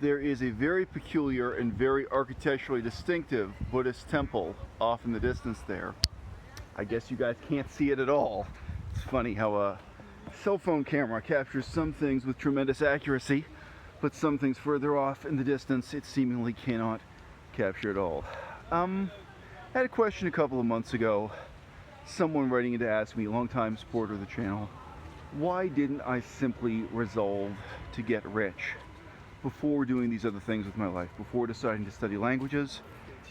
there is a very peculiar and very architecturally distinctive Buddhist temple off in the distance there. I guess you guys can't see it at all. It's funny how a cell phone camera captures some things with tremendous accuracy, but some things further off in the distance it seemingly cannot capture at all. I had a question a couple of months ago, someone writing in to ask me, longtime supporter of the channel, why didn't I simply resolve to get rich before doing these other things with my life, before deciding to study languages,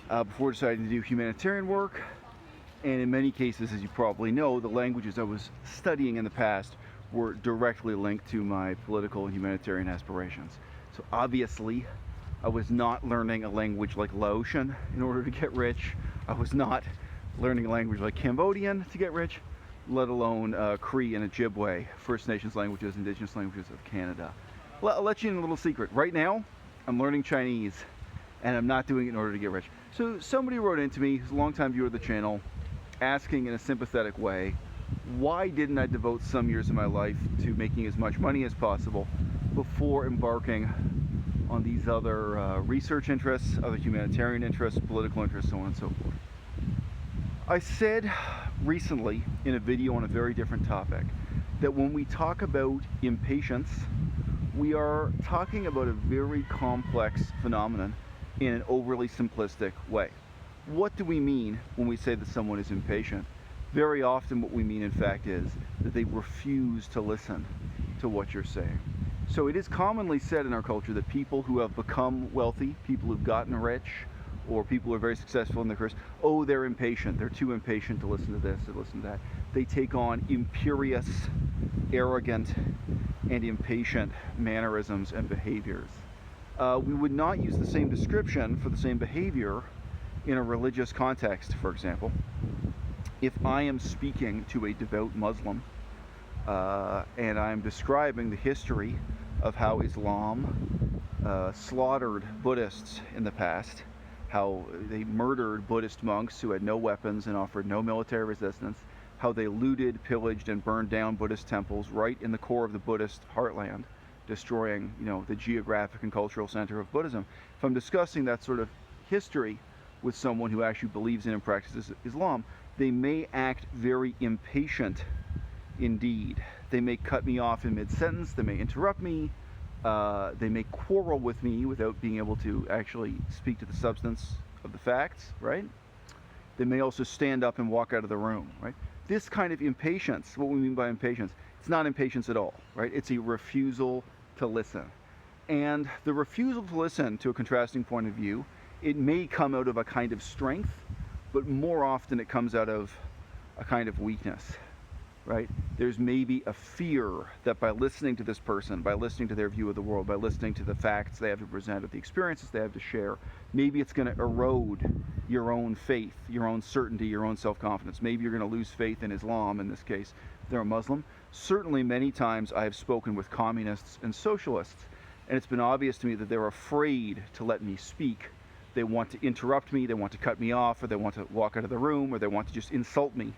before deciding to do humanitarian work, and in many cases, as you probably know, the languages I was studying in the past were directly linked to my political and humanitarian aspirations. So obviously, I was not learning a language like Laotian in order to get rich. I was not learning a language like Cambodian to get rich, let alone Cree and Ojibwe, First Nations languages, Indigenous languages of Canada. Well, I'll let you in a little secret. Right now, I'm learning Chinese, and I'm not doing it in order to get rich. So somebody wrote into me, who's a longtime viewer of the channel, asking in a sympathetic way, why didn't I devote some years of my life to making as much money as possible before embarking on these other research interests, other humanitarian interests, political interests, so on and so forth. I said recently in a video on a very different topic that when we talk about impatience, we are talking about a very complex phenomenon in an overly simplistic way. What do we mean when we say that someone is impatient? Very often what we mean, in fact, is that they refuse to listen to what you're saying. So it is commonly said in our culture that people who have become wealthy, people who've gotten rich, or people who are very successful in their careers, oh, they're impatient. They're too impatient to listen to this or listen to that. They take on imperious, arrogant, and impatient mannerisms and behaviors. We would not use the same description for the same behavior in a religious context, for example. If I am speaking to a devout Muslim and I'm describing the history of how Islam slaughtered Buddhists in the past, how they murdered Buddhist monks who had no weapons and offered no military resistance, how they looted, pillaged, and burned down Buddhist temples right in the core of the Buddhist heartland, destroying, the geographic and cultural center of Buddhism. If I'm discussing that sort of history with someone who actually believes in and practices Islam, they may act very impatient indeed. They may cut me off in mid-sentence, they may interrupt me, they may quarrel with me without being able to actually speak to the substance of the facts, right? They may also stand up and walk out of the room, right? This kind of impatience, what we mean by impatience, it's not impatience at all, right? It's a refusal to listen. And the refusal to listen to a contrasting point of view, it may come out of a kind of strength, but more often it comes out of a kind of weakness, right? There's maybe a fear that by listening to this person, by listening to their view of the world, by listening to the facts they have to present, or the experiences they have to share, maybe it's going to erode your own faith, your own certainty, your own self-confidence. Maybe you're going to lose faith in Islam, in this case, if they're a Muslim. Certainly many times I have spoken with communists and socialists, and it's been obvious to me that they're afraid to let me speak. They want to interrupt me, they want to cut me off, or they want to walk out of the room, or they want to just insult me,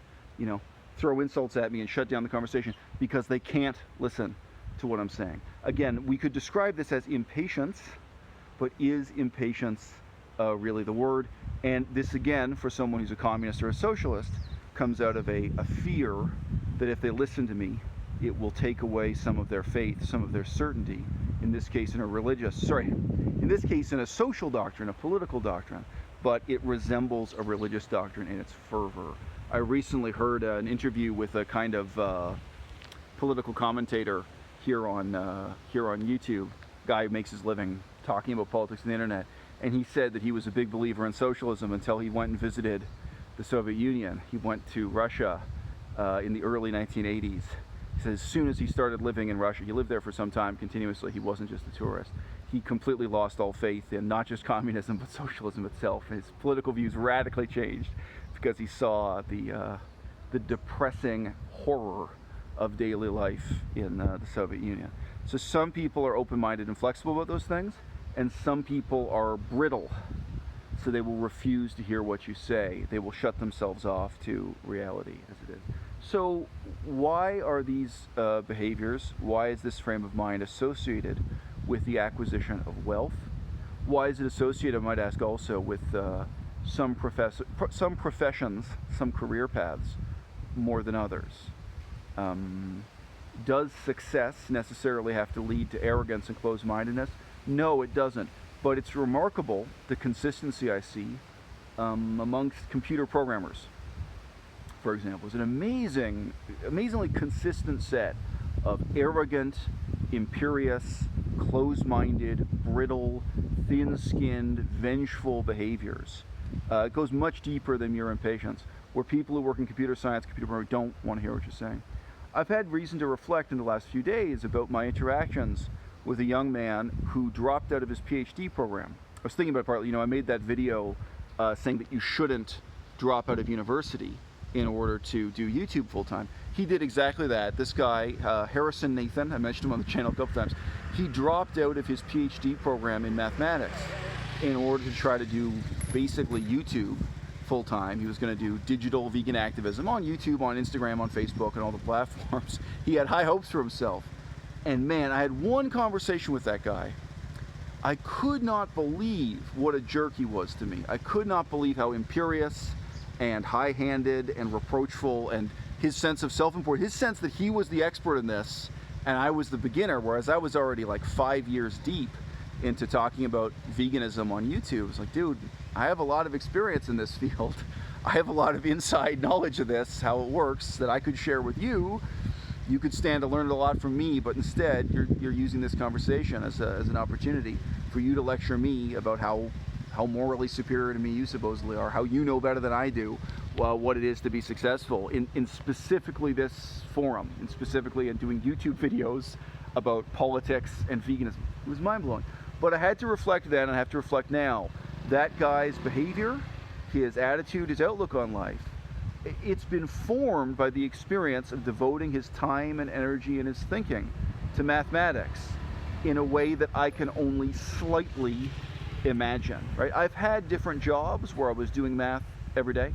throw insults at me and shut down the conversation because they can't listen to what I'm saying. Again, we could describe this as impatience, but is impatience really the word? And this, again, for someone who's a communist or a socialist, comes out of a fear that if they listen to me, it will take away some of their faith, some of their certainty, in this case in a social doctrine, a political doctrine, but it resembles a religious doctrine in its fervor. I recently heard an interview with a kind of political commentator here on YouTube, guy who makes his living talking about politics on the internet, and he said that he was a big believer in socialism until he went and visited the Soviet Union. He went to Russia in the early 1980s. He said as soon as he started living in Russia, he lived there for some time continuously, he wasn't just a tourist, he completely lost all faith in not just communism but socialism itself. His political views radically changed because he saw the depressing horror of daily life in the Soviet Union. So some people are open-minded and flexible about those things, and some people are brittle, so they will refuse to hear what you say. They will shut themselves off to reality as it is. So why are these behaviors, why is this frame of mind associated with the acquisition of wealth? Why is it associated, I might ask also, with some professions, some career paths more than others? Does success necessarily have to lead to arrogance and closed-mindedness? No, it doesn't. But it's remarkable, the consistency I see amongst computer programmers, for example. It's an amazingly consistent set of arrogant, imperious, closed-minded, brittle, thin-skinned, vengeful behaviors. It goes much deeper than mere impatience, where people who work in computer science, computer programming, don't want to hear what you're saying. I've had reason to reflect in the last few days about my interactions with a young man who dropped out of his PhD program. I was thinking about it partly, I made that video saying that you shouldn't drop out of university in order to do YouTube full-time. He did exactly that. This guy, Harrison Nathan, I mentioned him on the channel a couple times, he dropped out of his PhD program in mathematics in order to try to do basically YouTube full-time. He was going to do digital vegan activism on YouTube, on Instagram, on Facebook, and all the platforms. He had high hopes for himself. And man, I had one conversation with that guy. I could not believe what a jerk he was to me. I could not believe how imperious and high-handed and reproachful, and his sense of self-importance, his sense that he was the expert in this and I was the beginner, whereas I was already like 5 years deep into talking about veganism on YouTube. It's like, dude, I have a lot of experience in this field. I have a lot of inside knowledge of this, how it works, that I could share with you. You could stand to learn a lot from me, but instead you're using this conversation as an opportunity for you to lecture me about how morally superior to me you supposedly are, how you know better than I do what it is to be successful in specifically this forum, and specifically in doing YouTube videos about politics and veganism. It was mind-blowing. But I had to reflect then, and I have to reflect now. That guy's behavior, his attitude, his outlook on life, it's been formed by the experience of devoting his time and energy and his thinking to mathematics in a way that I can only slightly imagine, right? I've had different jobs where I was doing math every day,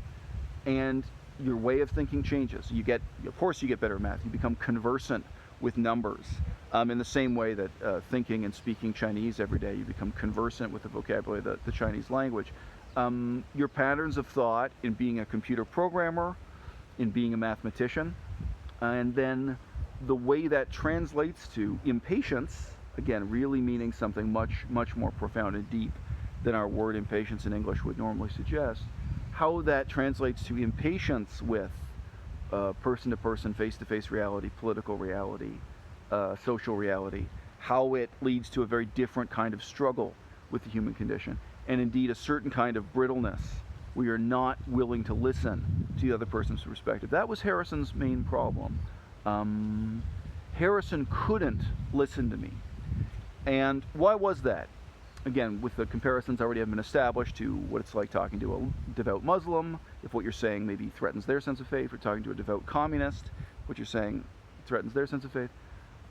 and your way of thinking changes. Of course you get better at math. You become conversant with numbers in the same way that thinking and speaking Chinese every day, you become conversant with the vocabulary of the Chinese language. Your patterns of thought in being a computer programmer, in being a mathematician, and then the way that translates to impatience, again, really meaning something much, much more profound and deep than our word impatience in English would normally suggest, how that translates to impatience with person-to-person, face-to-face reality, political reality, social reality, how it leads to a very different kind of struggle with the human condition, and indeed a certain kind of brittleness where you're not willing to listen to the other person's perspective. That was Harrison's main problem. Harrison couldn't listen to me. And why was that? Again, with the comparisons already have been established to what it's like talking to a devout Muslim, if what you're saying maybe threatens their sense of faith, or talking to a devout communist, what you're saying threatens their sense of faith.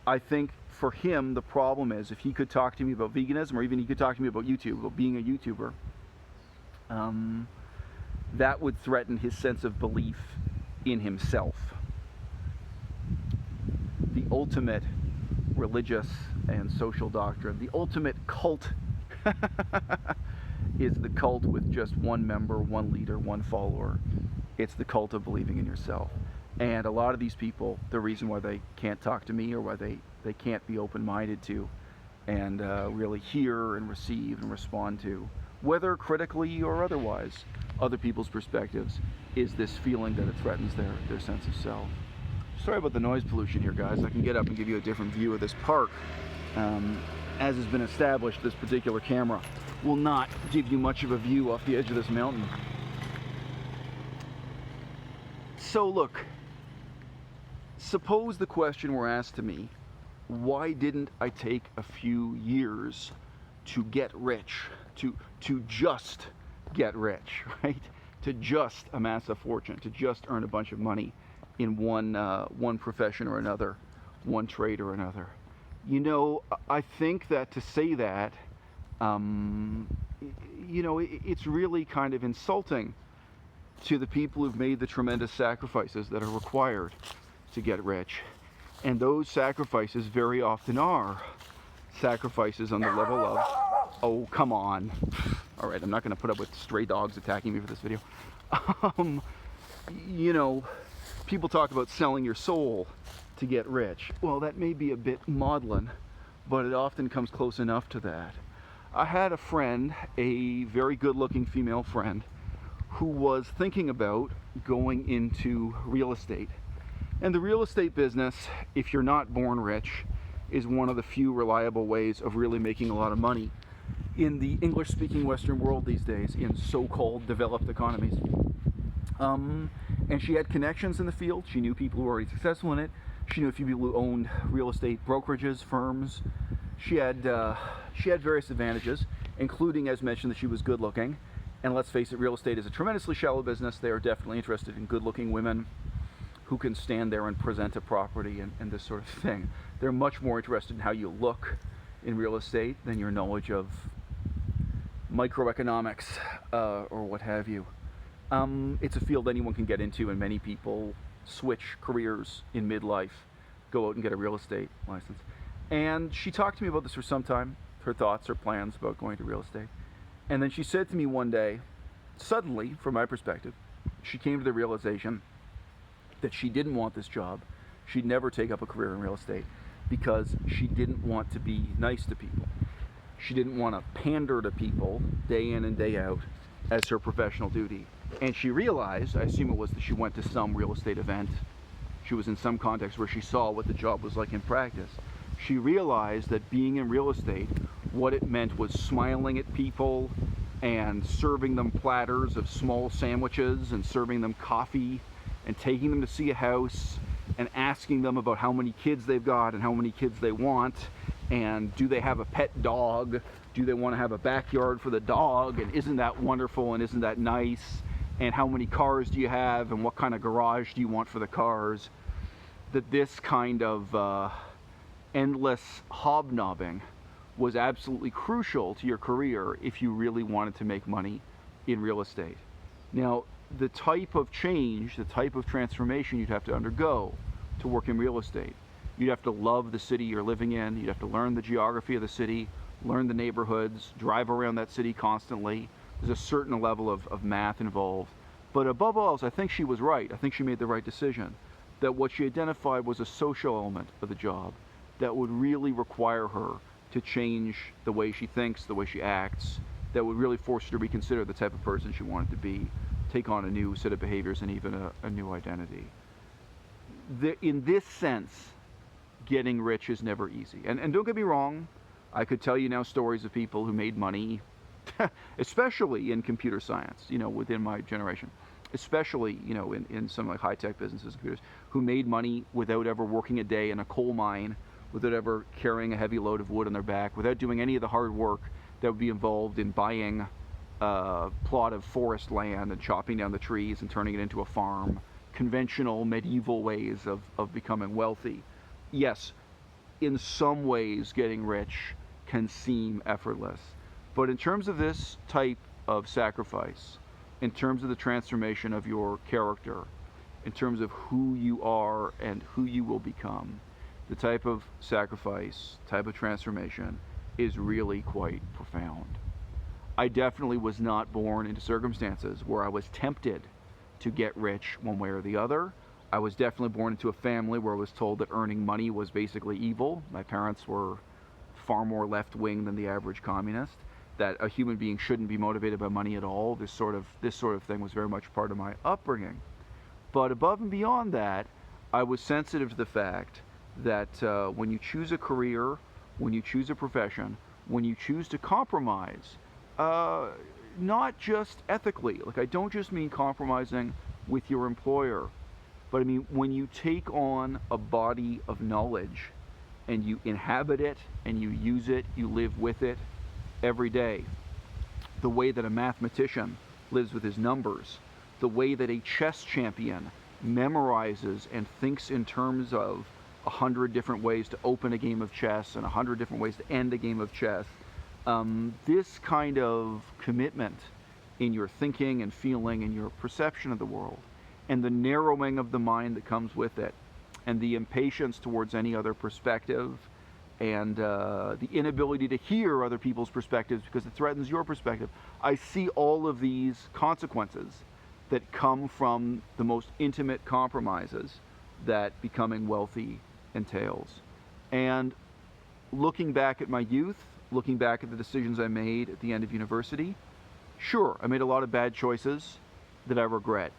I think for him, the problem is if he could talk to me about veganism, or even he could talk to me about YouTube, about being a YouTuber, that would threaten his sense of belief in himself. The ultimate religious and social doctrine, the ultimate cult, is the cult with just one member, one leader, one follower. It's the cult of believing in yourself. And a lot of these people, the reason why they can't talk to me, or why they can't be open-minded to and really hear and receive and respond to, whether critically or otherwise, other people's perspectives, is this feeling that it threatens their sense of self. Sorry about the noise pollution here, guys. I can get up and give you a different view of this park. As has been established, this particular camera will not give you much of a view off the edge of this mountain. So look, suppose the question were asked to me, why didn't I take a few years to get rich, to just get rich, right? To just amass a fortune, to just earn a bunch of money in one profession or another, one trade or another. You know, I think that to say that, you know, it's really kind of insulting to the people who've made the tremendous sacrifices that are required to get rich. And those sacrifices very often are sacrifices on the level of, oh, come on. All right, I'm not going to put up with stray dogs attacking me for this video. You know, people talk about selling your soul to get rich. Well, that may be a bit maudlin, but it often comes close enough to that. I had a friend, a very good-looking female friend, who was thinking about going into real estate. And the real estate business, if you're not born rich, is one of the few reliable ways of really making a lot of money in the English-speaking Western world these days, in so-called developed economies. And she had connections in the field. She knew people who were already successful in it. She knew a few people who owned real estate brokerages, firms. She had various advantages, including, as mentioned, that she was good-looking. And let's face it, real estate is a tremendously shallow business. They are definitely interested in good-looking women who can stand there and present a property and this sort of thing. They're much more interested in how you look in real estate than your knowledge of microeconomics or what have you. It's a field anyone can get into, and many people switch careers in midlife, go out and get a real estate license. And she talked to me about this for some time, her thoughts, her plans about going to real estate. And then she said to me one day, suddenly, from my perspective, she came to the realization that she didn't want this job. She'd never take up a career in real estate because she didn't want to be nice to people. She didn't want to pander to people day in and day out as her professional duty. And she realized, I assume it was that she went to some real estate event, she was in some context where she saw what the job was like in practice. She realized that being in real estate, what it meant was smiling at people and serving them platters of small sandwiches and serving them coffee and taking them to see a house and asking them about how many kids they've got and how many kids they want, and do they have a pet dog, do they want to have a backyard for the dog, and isn't that wonderful and isn't that nice, and how many cars do you have and what kind of garage do you want for the cars. That this kind of endless hobnobbing was absolutely crucial to your career if you really wanted to make money in real estate. Now, the type of change, the type of transformation you'd have to undergo to work in real estate. You'd have to love the city you're living in. You'd have to learn the geography of the city, learn the neighborhoods, drive around that city constantly. There's a certain level of math involved. But above all else, I think she was right. I think she made the right decision. That what she identified was a social element of the job that would really require her to change the way she thinks, the way she acts, that would really force her to reconsider the type of person she wanted to be, take on a new set of behaviors and even a new identity. In this sense, getting rich is never easy. And don't get me wrong, I could tell you now stories of people who made money, especially in computer science, you know, within my generation, especially, you know, in some like high-tech businesses, computers, who made money without ever working a day in a coal mine, without ever carrying a heavy load of wood on their back, without doing any of the hard work that would be involved in buying a plot of forest land and chopping down the trees and turning it into a farm. Conventional medieval ways of becoming wealthy. Yes, in some ways getting rich can seem effortless. But in terms of this type of sacrifice, in terms of the transformation of your character, in terms of who you are and who you will become, the type of sacrifice, type of transformation is really quite profound. I definitely was not born into circumstances where I was tempted to get rich one way or the other. I was definitely born into a family where I was told that earning money was basically evil. My parents were far more left-wing than the average communist, that a human being shouldn't be motivated by money at all. This sort of thing was very much part of my upbringing. But above and beyond that, I was sensitive to the fact that when you choose a career, when you choose a profession, when you choose to compromise, not just ethically, like I don't just mean compromising with your employer, but I mean when you take on a body of knowledge and you inhabit it and you use it, you live with it every day. The way that a mathematician lives with his numbers, the way that a chess champion memorizes and thinks in terms of 100 different ways to open a game of chess and 100 different ways to end a game of chess. This kind of commitment in your thinking and feeling and your perception of the world, and the narrowing of the mind that comes with it, and the impatience towards any other perspective, and the inability to hear other people's perspectives because it threatens your perspective. I see all of these consequences that come from the most intimate compromises that becoming wealthy entails. And looking back at my youth, looking back at the decisions I made at the end of university, sure, I made a lot of bad choices that I regret.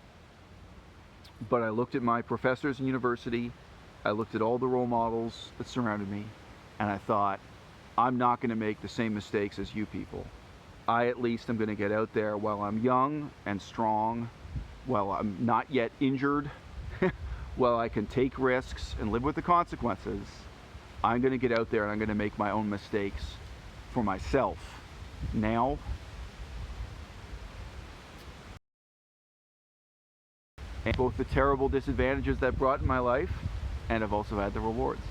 But I looked at my professors in university, I looked at all the role models that surrounded me, and I thought, I'm not going to make the same mistakes as you people. I at least am going to get out there while I'm young and strong, while I'm not yet injured, while I can take risks and live with the consequences. I'm going to get out there and I'm going to make my own mistakes for myself now. And both the terrible disadvantages that brought in my life, and I've also had the rewards.